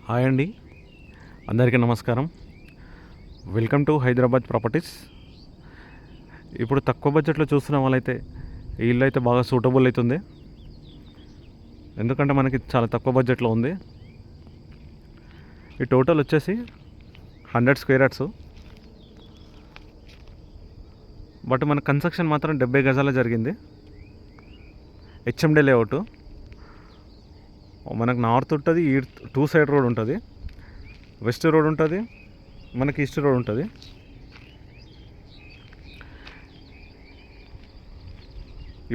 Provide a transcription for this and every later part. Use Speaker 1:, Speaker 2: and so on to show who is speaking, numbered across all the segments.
Speaker 1: Hi అండి, అందరికీ నమస్కారం. Welcome to Hyderabad properties. ఇప్పుడు తక్కువ బడ్జెట్లో చూస్తున్న వాళ్ళైతే ఈ ఇల్లు అయితే బాగా సూటబుల్ అవుతుంది. ఎందుకంటే మనకి చాలా తక్కువ బడ్జెట్లో ఉంది. ఈ టోటల్ వచ్చేసి 100 స్క్వేర్ యార్డ్స్. బట్ మన కన్స్ట్రక్షన్ మాత్రం 70 గజాల జరిగింది. హెచ్ఎండే లేఅవుట్. మనకు నార్త్ ఉంటుంది, ఈ 2 సైడ్ రోడ్ ఉంటుంది, వెస్ట్ రోడ్ ఉంటుంది, మనకి ఈస్ట్ రోడ్ ఉంటుంది.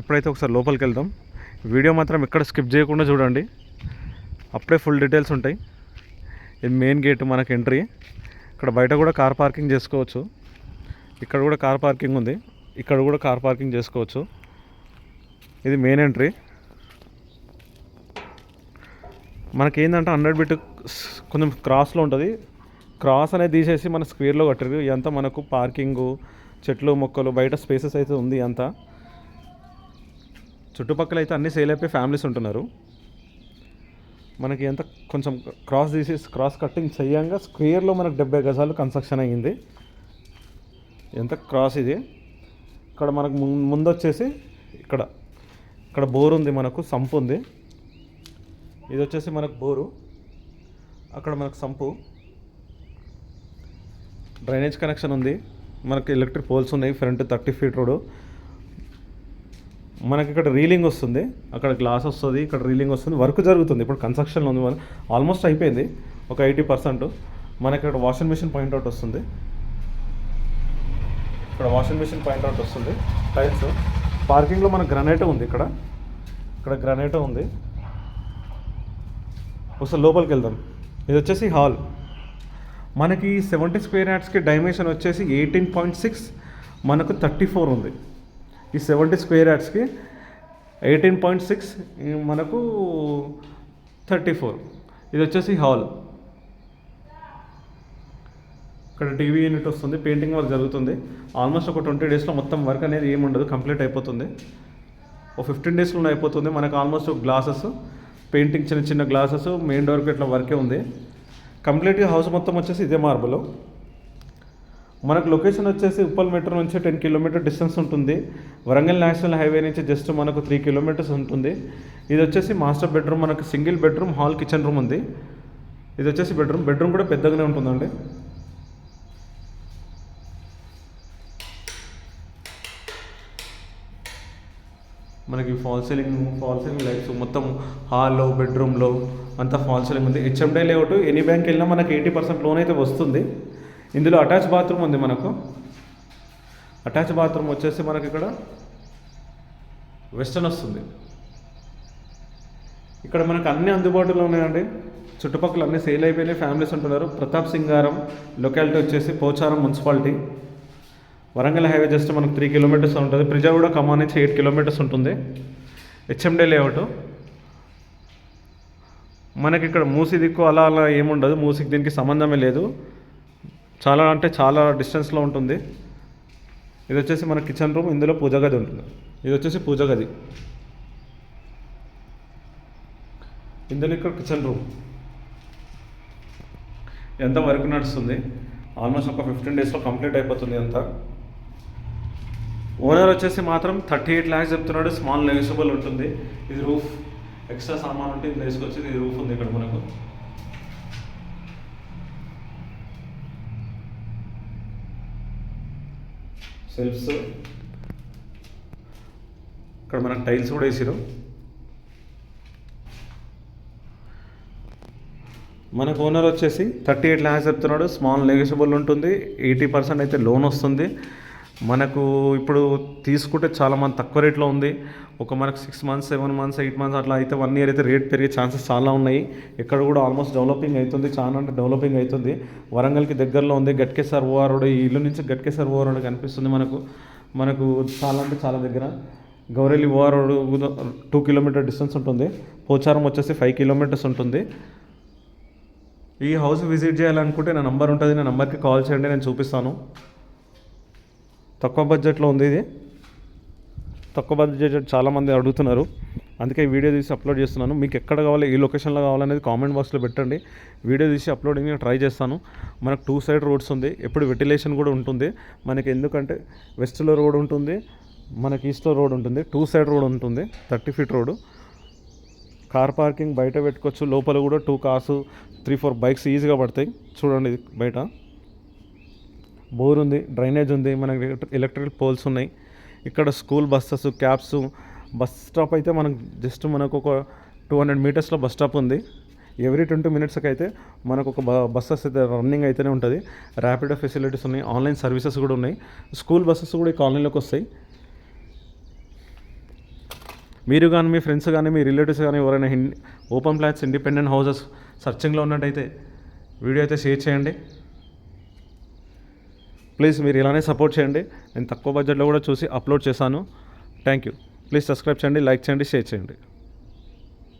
Speaker 1: ఇప్పుడైతే ఒకసారి లోపలికి వెళ్దాం. వీడియో మాత్రం ఎక్కడ స్కిప్ చేయకుండా చూడండి, అప్పుడే ఫుల్ డీటెయిల్స్ ఉంటాయి. ఇది మెయిన్ గేట్ మనకి ఎంట్రీ. ఇక్కడ బయట కూడా కార్ పార్కింగ్ చేసుకోవచ్చు. ఇక్కడ కూడా కార్ పార్కింగ్ ఉంది, ఇక్కడ కూడా కార్ పార్కింగ్ చేసుకోవచ్చు. ఇది మెయిన్ ఎంట్రీ. మనకి ఏంటంటే 100 బిట్ కొంచెం క్రాస్లో ఉంటుంది. క్రాస్ అనేది తీసేసి మన స్క్వేర్లో కట్టారు. ఇదంతా మనకు పార్కింగు, చెట్లు, మొక్కలు, బయట స్పేసెస్ అయితే ఉంది. అంతా చుట్టుపక్కల అయితే అన్నీ సేల్ అయిపోయి ఫ్యామిలీస్ ఉంటున్నారు. మనకి ఎంత కొంచెం క్రాస్ తీసేసి క్రాస్ కట్టింగ్ చేయంగా స్క్వేర్లో మనకు 70 గజాలు కన్స్ట్రక్షన్ అయ్యింది. ఎంత క్రాస్ ఇది. ఇక్కడ మనకు ముందు వచ్చేసి ఇక్కడ బోర్ ఉంది, మనకు సంపు ఉంది. ఇది వచ్చేసి మనకు బోరు, అక్కడ మనకు సంపు, డ్రైనేజ్ కనెక్షన్ ఉంది. మనకి ఎలక్ట్రిక్ పోల్స్ ఉన్నాయి. Front 30 feet road. మనకి ఇక్కడ రీలింగ్ వస్తుంది, అక్కడ గ్లాస్ వస్తుంది, ఇక్కడ రీలింగ్ వస్తుంది. వర్క్ జరుగుతుంది, ఇప్పుడు కన్స్ట్రక్షన్లో ఉంది. ఆల్మోస్ట్ అయిపోయింది, ఒక 80%. మనకి ఇక్కడ వాషింగ్ మిషన్ పాయింట్అవుట్ వస్తుంది. ఇక్కడ వాషింగ్ మిషన్ పాయింట్అవుట్ వస్తుంది. టైల్స్ పార్కింగ్లో మనకు గ్రానైట్ ఉంది. ఇక్కడ గ్రానైట్ ఉంది. ఒకసారి లోపలికి వెళ్దాం. ఇది వచ్చేసి హాల్. మనకి 70 స్క్వేర్ యార్డ్స్కి డైమెన్షన్ వచ్చేసి 18.6, మనకు 34 ఉంది. ఈ 70 స్క్వేర్ యార్డ్స్కి 18.6, మనకు 34. ఇది వచ్చేసి హాల్. ఇక్కడ టీవీ యూనిట్ వస్తుంది. పెయింటింగ్ వర్క్ జరుగుతుంది. ఆల్మోస్ట్ ఒక 20 డేస్లో మొత్తం వర్క్ అనేది ఏముండదు, కంప్లీట్ అయిపోతుంది. ఒక 15 డేస్లో అయిపోతుంది. మనకు ఆల్మోస్ట్ గ్లాసెస్, పెయింటింగ్, చిన్న చిన్న గ్లాసెస్, మెయిన్ డోర్కి ఇట్లా వర్కే ఉంది. కంప్లీట్గా హౌస్ మొత్తం వచ్చేసి ఇదే మార్బుల్. మనకు లొకేషన్ వచ్చేసి ఉప్పల్ మెట్రో నుంచి 10 కిలోమీటర్ డిస్టెన్స్ ఉంటుంది. వరంగల్ నేషనల్ హైవే నుంచి జస్ట్ మనకు 3 కిలోమీటర్స్ ఉంటుంది. ఇది వచ్చేసి మాస్టర్ బెడ్రూమ్. మనకు single bedroom, hall, kitchen room ఉంది. ఇది వచ్చేసి బెడ్రూమ్ కూడా పెద్దగానే ఉంటుందండి. మనకి ఫాల్ సీలింగ్ లైట్స్ మొత్తం హాల్లో, బెడ్రూమ్లో అంతా ఫాల్ సీలింగ్ ఉంది. హెచ్ఎండే లేఅవుట్. ఎనీ బ్యాంక్ వెళ్ళినా మనకి 80% లోన్ అయితే వస్తుంది. ఇందులో అటాచ్ బాత్రూమ్ ఉంది. మనకు అటాచ్ బాత్రూమ్ వచ్చేసి మనకి ఇక్కడ వెస్టర్న్ వస్తుంది. ఇక్కడ మనకు అన్నీ అందుబాటులో ఉన్నాయండి. చుట్టుపక్కల అన్నీ సేల్ అయిపోయినాయి, ఫ్యామిలీస్ ఉంటున్నారు. ప్రతాప్ సింగారం లొకాలిటీ వచ్చేసి Pocharam municipality. Warangal highway just మనకు 3 కిలోమీటర్స్ ఉంటుంది. ప్రిజాగూడ ఖమ్మం నుంచి 8 కిలోమీటర్స్ ఉంటుంది. హెచ్ఎండే లేఅవుట్. మనకి ఇక్కడ మూసి దిక్కు అలా ఏముండదు. మూసికి దీనికి సంబంధమే లేదు. చాలా డిస్టెన్స్లో ఉంటుంది. ఇది వచ్చేసి మన కిచెన్ రూమ్. ఇందులో పూజ గది ఉంటుంది. ఇది వచ్చేసి పూజ గది. ఇందులో ఇక్కడ కిచెన్ రూమ్. ఎంత వర్క్ నడుస్తుంది. ఆల్మోస్ట్ ఒక 15 డేస్లో కంప్లీట్ అయిపోతుంది అంతా. ఓనర్ వచ్చేసి మాత్రం 38 lakhs చెప్తున్నాడు. స్మాల్ నెగోషియబుల్ ఉంటుంది. ఇది రూఫ్, ఎక్స్ట్రా సామాన్ ఉంటే ఇది వేసుకొచ్చి ఇది రూఫ్ ఉంది. ఇక్కడ మనకు సెల్ఫ్స్, ఇక్కడ మనకు టైల్స్ కూడా వేసారు. మనకు ఓనర్ వచ్చేసి 38 lakhs చెప్తున్నాడు. స్మాల్ నెగోషియబుల్ ఉంటుంది. 80% అయితే లోన్ వస్తుంది. మనకు ఇప్పుడు తీసుకుంటే చాలామంది తక్కువ రేట్లో ఉంది. మనకు 6 months, 7 months, 8 months అట్లా అయితే 1 year అయితే రేట్ పెరిగే ఛాన్సెస్ చాలా ఉన్నాయి. ఇక్కడ కూడా ఆల్మోస్ట్ డెవలపింగ్ అవుతుంది. చాలా అంటే డెవలపింగ్ అవుతుంది. వరంగల్కి దగ్గరలో ఉంది. Ghatkesar OR road. ఈ ఇల్లు నుంచి గట్కేసర్ ఓఆర్ రోడ్ కనిపిస్తుంది మనకు చాలా అంటే చాలా దగ్గర. Gowrelli OR road 2 kilometre distance ఉంటుంది. పోచారం వచ్చేసి 5 కిలోమీటర్స్ ఉంటుంది. ఈ హౌస్ విజిట్ చేయాలనుకుంటే నా నంబర్ ఉంటుంది. నా నంబర్కి కాల్ చేయండి, నేను చూపిస్తాను. తక్కువ బడ్జెట్లో ఉంది ఇది. తక్కువ బడ్జెట్ చాలామంది అడుగుతున్నారు. అందుకే ఈ వీడియో తీసి అప్లోడ్ చేస్తున్నాను. మీకు ఎక్కడ కావాలి, ఏ లొకేషన్లో కావాలనేది కామెంట్ బాక్స్లో పెట్టండి. వీడియో తీసి అప్లోడింగ్ ట్రై చేస్తాను. మనకు 2 సైడ్ రోడ్స్ ఉంది, ఎప్పుడు వెంటిలేషన్ కూడా ఉంటుంది మనకి. ఎందుకంటే వెస్ట్లో రోడ్ ఉంటుంది, మనకి ఈస్ట్లో రోడ్ ఉంటుంది, 2 సైడ్ రోడ్ ఉంటుంది, 30 ఫీట్ రోడ్. కార్ పార్కింగ్ బయట పెట్టుకోవచ్చు, లోపల కూడా 2 కార్స్ 3-4 బైక్స్ ఈజీగా పడతాయి. చూడండి ఇది బయట బోర్ ఉంది, డ్రైనేజ్ ఉంది, మనకి ఎలక్ట్రికల్ పోల్స్ ఉన్నాయి. ఇక్కడ school buses, cabs, bus stop అయితే మనకు ఒక 200 మీటర్స్లో బస్ స్టాప్ ఉంది. ఎవ్రీ 20 మినిట్స్కి అయితే మనకు ఒక బస్సెస్ అయితే రన్నింగ్ అయితేనే ఉంటుంది. ర్యాపిడో ఫెసిలిటీస్ ఉన్నాయి, ఆన్లైన్ సర్వీసెస్ కూడా ఉన్నాయి. స్కూల్ బస్సెస్ కూడా ఈ కాలనీలోకి వస్తాయి. మీరు కానీ, మీ ఫ్రెండ్స్ కానీ, మీ రిలేటివ్స్ కానీ ఎవరైనా ఓపెన్ ప్లాట్స్, ఇండిపెండెంట్ హౌసెస్ సర్చింగ్లో ఉన్నట్టయితే వీడియో అయితే షేర్ చేయండి. ప్లీజ్ మీరు ఇలానే సపోర్ట్ చేయండి. నేను తక్కువ బడ్జెట్లో కూడా చూసి అప్లోడ్ చేశాను. Thank you. ప్లీజ్ సబ్స్క్రైబ్ చేయండి, లైక్ చేయండి, షేర్ చేయండి.